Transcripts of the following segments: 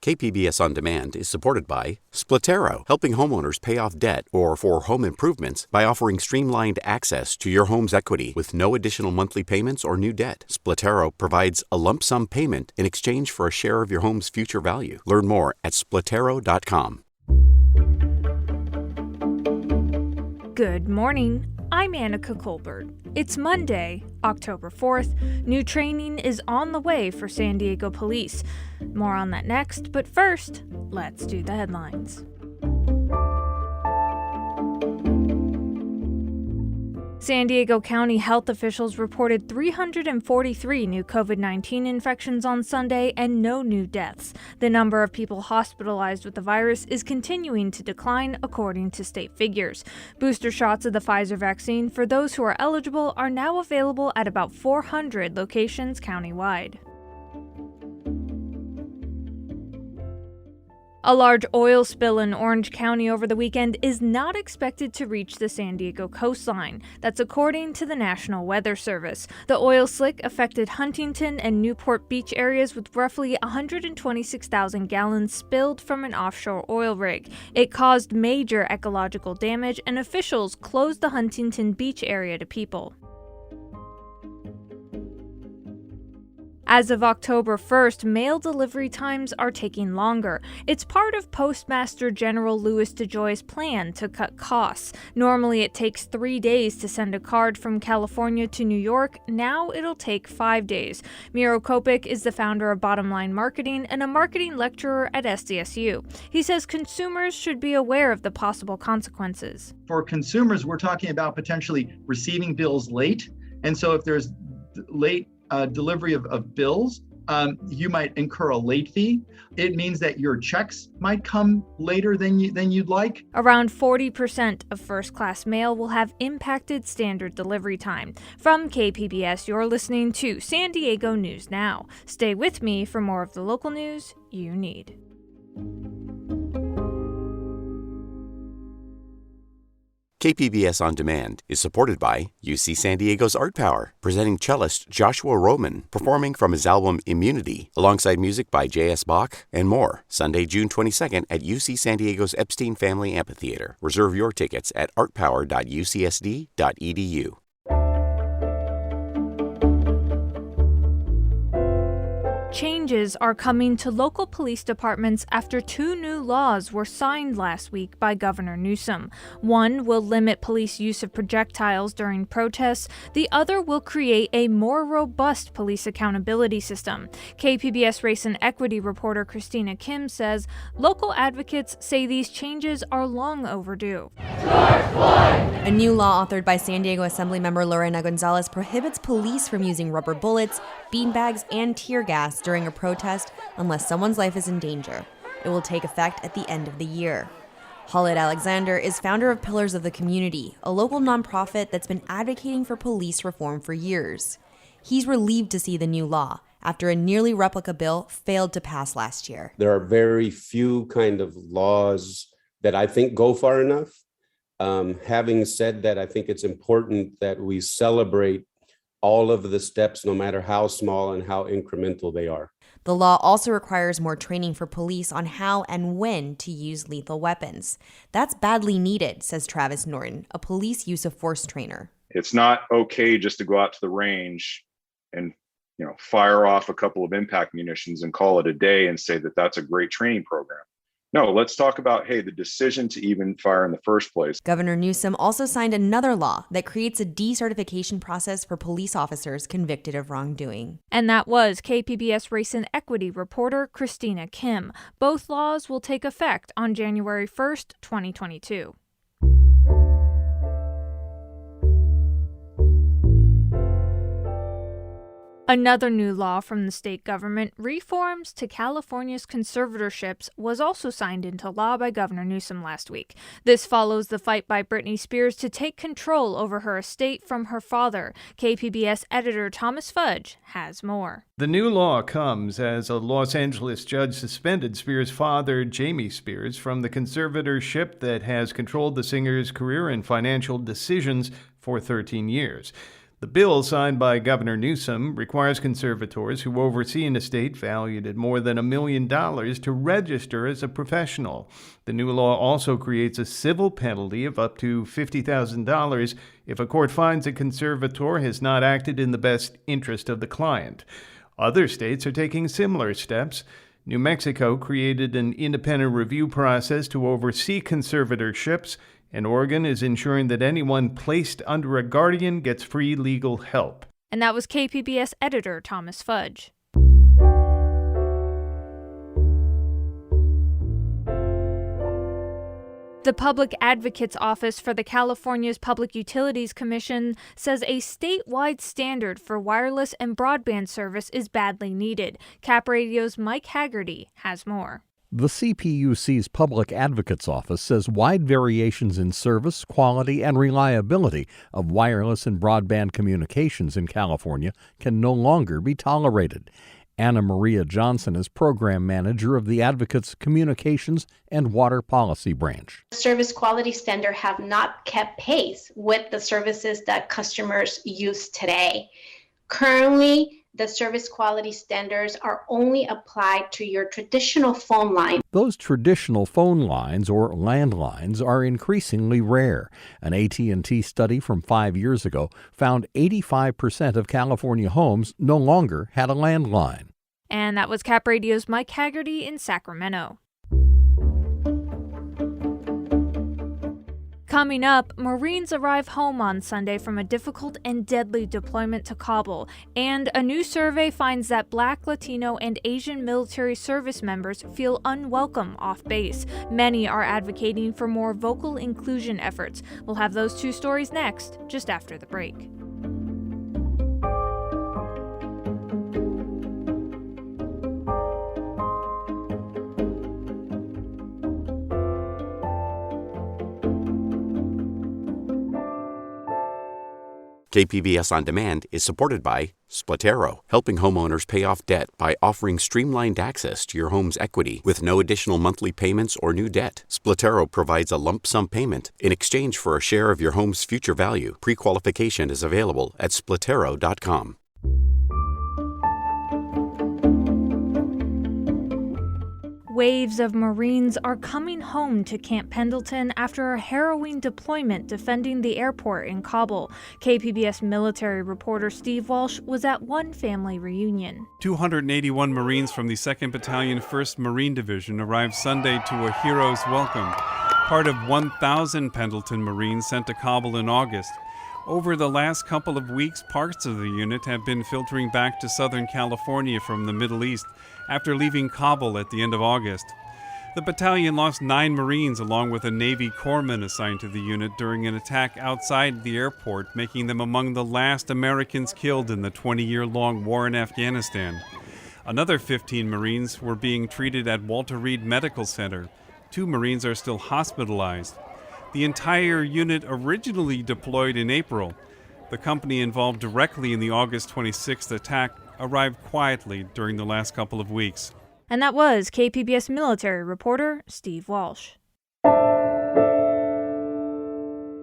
KPBS On Demand is supported by Splatero, helping homeowners pay off debt or for home improvements by offering streamlined access to your home's equity with no additional monthly payments or new debt. Splatero provides a lump sum payment in exchange for a share of your home's future value. Learn more at splatero.com. Good morning. I'm Annika Colbert. It's Monday, October 4th. New training is on the way for San Diego police. More on that next, but first, let's do the headlines. San Diego County health officials reported 343 new COVID-19 infections on Sunday and no new deaths. The number of people hospitalized with the virus is continuing to decline, according to state figures. Booster shots of the Pfizer vaccine for those who are eligible are now available at about 400 locations countywide. A large oil spill in Orange County over the weekend is not expected to reach the San Diego coastline. That's according to the National Weather Service. The oil slick affected Huntington and Newport Beach areas with roughly 126,000 gallons spilled from an offshore oil rig. It caused major ecological damage, and officials closed the Huntington Beach area to people. As of October 1st, mail delivery times are taking longer. It's part of Postmaster General Louis DeJoy's plan to cut costs. Normally it takes 3 days to send a card from California to New York. Now it'll take 5 days. Miro Kopik is the founder of Bottom Line Marketing and a marketing lecturer at SDSU. He says consumers should be aware of the possible consequences. For consumers, we're talking about potentially receiving bills late. And so if there's late delivery of bills, you might incur a late fee. It means that your checks might come later than you'd like. Around 40% of first-class mail will have impacted standard delivery time. From KPBS, you're listening to San Diego News Now. Stay with me for more of the local news you need. KPBS On Demand is supported by UC San Diego's Art Power, presenting cellist Joshua Roman, performing from his album Immunity, alongside music by J.S. Bach and more. Sunday, June 22nd at UC San Diego's Epstein Family Amphitheater. Reserve your tickets at artpower.ucsd.edu. Changes are coming to local police departments after 2 new laws were signed last week by Governor Newsom. One will limit police use of projectiles during protests. The other will create a more robust police accountability system. KPBS race and equity reporter Christina Kim says local advocates say these changes are long overdue. A new law authored by San Diego Assemblymember Lorena Gonzalez prohibits police from using rubber bullets, beanbags, and tear gas during a protest unless someone's life is in danger. It will take effect at the end of the year. Khalid Alexander is founder of Pillars of the Community, a local nonprofit that's been advocating for police reform for years. He's relieved to see the new law after a nearly replica bill failed to pass last year. There are very few kind of laws that I think go far enough. Having said that, I think it's important that we celebrate all of the steps, no matter how small and how incremental they are. The law also requires more training for police on how and when to use lethal weapons. That's badly needed, says Travis Norton, a police use of force trainer. It's not okay just to go out to the range and fire off a couple of impact munitions and call it a day and say that that's a great training program. No, let's talk about, the decision to even fire in the first place. Governor Newsom also signed another law that creates a decertification process for police officers convicted of wrongdoing. And that was KPBS race and equity reporter Christina Kim. Both laws will take effect on January 1st, 2022. Another new law from the state government, reforms to California's conservator-ships, was also signed into law by Governor Newsom last week. This follows the fight by Britney Spears to take control over her estate from her father. KPBS editor Thomas Fudge has more. The new law comes as a Los Angeles judge suspended Spears' father, Jamie Spears, from the conservatorship that has controlled the singer's career and financial decisions for 13 years. The bill signed by Governor Newsom requires conservators who oversee an estate valued at more than $1 million to register as a professional. The new law also creates a civil penalty of up to $50,000 if a court finds a conservator has not acted in the best interest of the client. Other states are taking similar steps. New Mexico created an independent review process to oversee conservator-ships, and Oregon is ensuring that anyone placed under a guardian gets free legal help. And that was KPBS editor Thomas Fudge. The Public Advocate's Office for the California's Public Utilities Commission says a statewide standard for wireless and broadband service is badly needed. Cap Radio's Mike Haggerty has more. The CPUC's Public Advocate's Office says wide variations in service, quality, and reliability of wireless and broadband communications in California can no longer be tolerated. Anna Maria Johnson is program manager of the Advocate's Communications and Water Policy Branch. Service quality standard have not kept pace with the services that customers use today. Currently, the service quality standards are only applied to your traditional phone line. Those traditional phone lines, or landlines, are increasingly rare. An AT&T study from 5 years ago found 85% of California homes no longer had a landline. And that was Cap Radio's Mike Haggerty in Sacramento. Coming up, Marines arrive home on Sunday from a difficult and deadly deployment to Kabul, and a new survey finds that Black, Latino, and Asian military service members feel unwelcome off base. Many are advocating for more vocal inclusion efforts. We'll have those two stories next, just after the break. KPBS On Demand is supported by Splatero, helping homeowners pay off debt by offering streamlined access to your home's equity with no additional monthly payments or new debt. Splatero provides a lump sum payment in exchange for a share of your home's future value. Pre-qualification is available at splatero.com. Waves of Marines are coming home to Camp Pendleton after a harrowing deployment defending the airport in Kabul. KPBS military reporter Steve Walsh was at one family reunion. 281 Marines from the 2nd Battalion, 1st Marine Division arrived Sunday to a hero's welcome, part of 1,000 Pendleton Marines sent to Kabul in August. Over the last couple of weeks, parts of the unit have been filtering back to Southern California from the Middle East after leaving Kabul at the end of August. The battalion lost 9 Marines along with a Navy corpsman assigned to the unit during an attack outside the airport, making them among the last Americans killed in the 20-year-long war in Afghanistan. Another 15 Marines were being treated at Walter Reed Medical Center. 2 Marines are still hospitalized. The entire unit originally deployed in April. The company involved directly in the August 26th attack arrived quietly during the last couple of weeks. And that was KPBS military reporter Steve Walsh.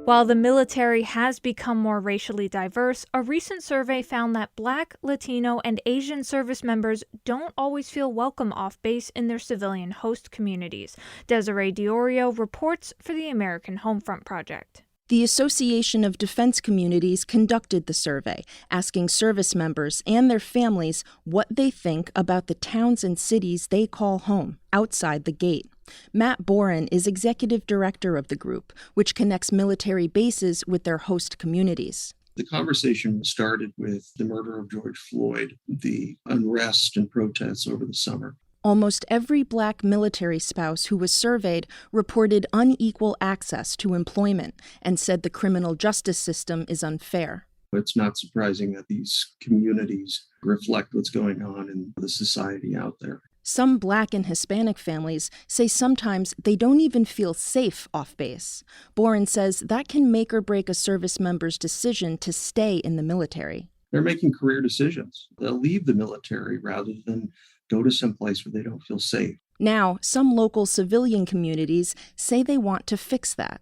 While the military has become more racially diverse, a recent survey found that Black, Latino, and Asian service members don't always feel welcome off base in their civilian host communities. Desiree Diorio reports for the American Homefront Project. The Association of Defense Communities conducted the survey, asking service members and their families what they think about the towns and cities they call home, outside the gate. Matt Boren is executive director of the group, which connects military bases with their host communities. The conversation started with the murder of George Floyd, the unrest and protests over the summer. Almost every Black military spouse who was surveyed reported unequal access to employment and said the criminal justice system is unfair. It's not surprising that these communities reflect what's going on in the society out there. Some Black and Hispanic families say sometimes they don't even feel safe off base. Boren says that can make or break a service member's decision to stay in the military. They're making career decisions. They'll leave the military rather than go to some place where they don't feel safe. Now, some local civilian communities say they want to fix that.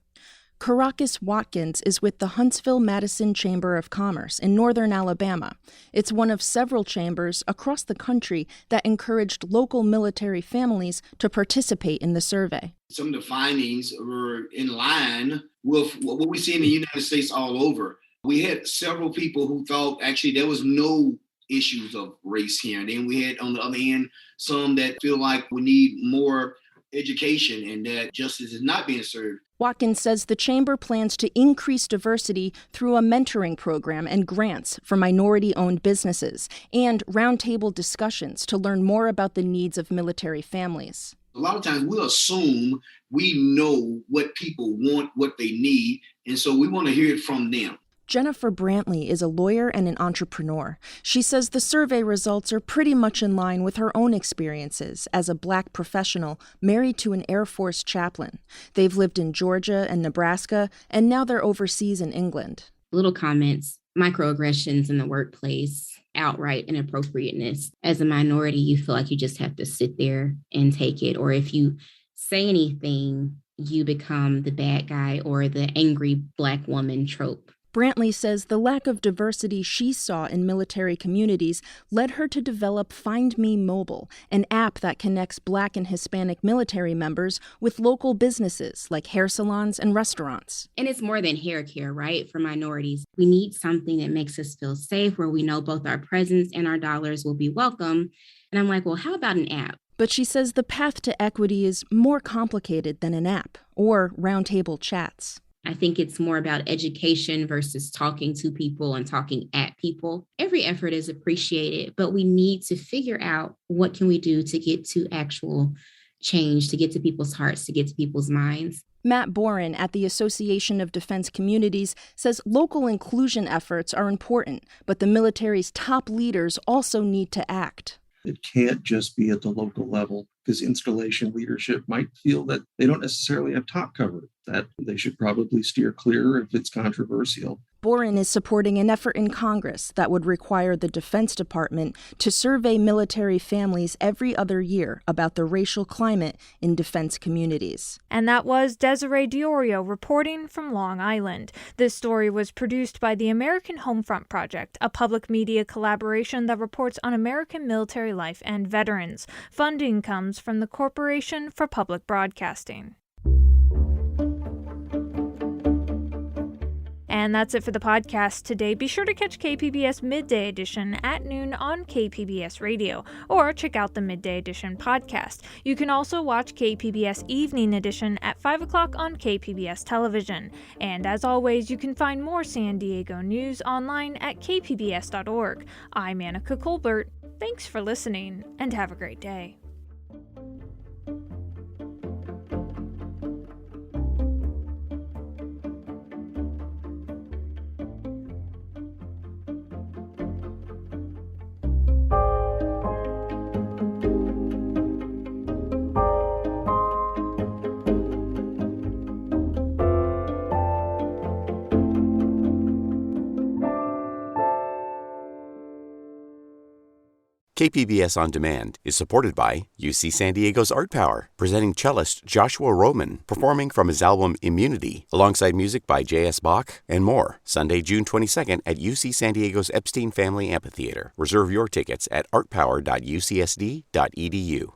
Caracas Watkins is with the Huntsville-Madison Chamber of Commerce in northern Alabama. It's one of several chambers across the country that encouraged local military families to participate in the survey. Some of the findings were in line with what we see in the United States all over. We had several people who thought actually there was no issues of race here. And then we had, on the other hand, some that feel like we need more education and that justice is not being served. Watkins says the chamber plans to increase diversity through a mentoring program and grants for minority-owned businesses and roundtable discussions to learn more about the needs of military families. A lot of times we'll assume we know what people want, what they need, and so we want to hear it from them. Jennifer Brantley is a lawyer and an entrepreneur. She says the survey results are pretty much in line with her own experiences as a Black professional married to an Air Force chaplain. They've lived in Georgia and Nebraska, and now they're overseas in England. Little comments, microaggressions in the workplace, outright inappropriateness. As a minority, you feel like you just have to sit there and take it. Or if you say anything, you become the bad guy or the angry Black woman trope. Brantley says the lack of diversity she saw in military communities led her to develop Find Me Mobile, an app that connects Black and Hispanic military members with local businesses like hair salons and restaurants. And it's more than hair care, right? For minorities, we need something that makes us feel safe, where we know both our presence and our dollars will be welcome. And I'm like, well, how about an app? But she says the path to equity is more complicated than an app or roundtable chats. I think it's more about education versus talking to people and talking at people. Every effort is appreciated, but we need to figure out what can we do to get to actual change, to get to people's hearts, to get to people's minds. Matt Boren at the Association of Defense Communities says local inclusion efforts are important, but the military's top leaders also need to act. It can't just be at the local level, because installation leadership might feel that they don't necessarily have top cover, that they should probably steer clear if it's controversial. Boren is supporting an effort in Congress that would require the Defense Department to survey military families every other year about the racial climate in defense communities. And that was Desiree Diorio reporting from Long Island. This story was produced by the American Homefront Project, a public media collaboration that reports on American military life and veterans. Funding comes from the Corporation for Public Broadcasting. And that's it for the podcast today. Be sure to catch KPBS Midday Edition at noon on KPBS Radio, or check out the Midday Edition podcast. You can also watch KPBS Evening Edition at 5 o'clock on KPBS Television. And as always, you can find more San Diego news online at kpbs.org. I'm Annika Colbert. Thanks for listening, and have a great day. KPBS On Demand is supported by UC San Diego's Art Power, presenting cellist Joshua Roman, performing from his album Immunity, alongside music by J.S. Bach and more. Sunday, June 22nd at UC San Diego's Epstein Family Amphitheater. Reserve your tickets at artpower.ucsd.edu.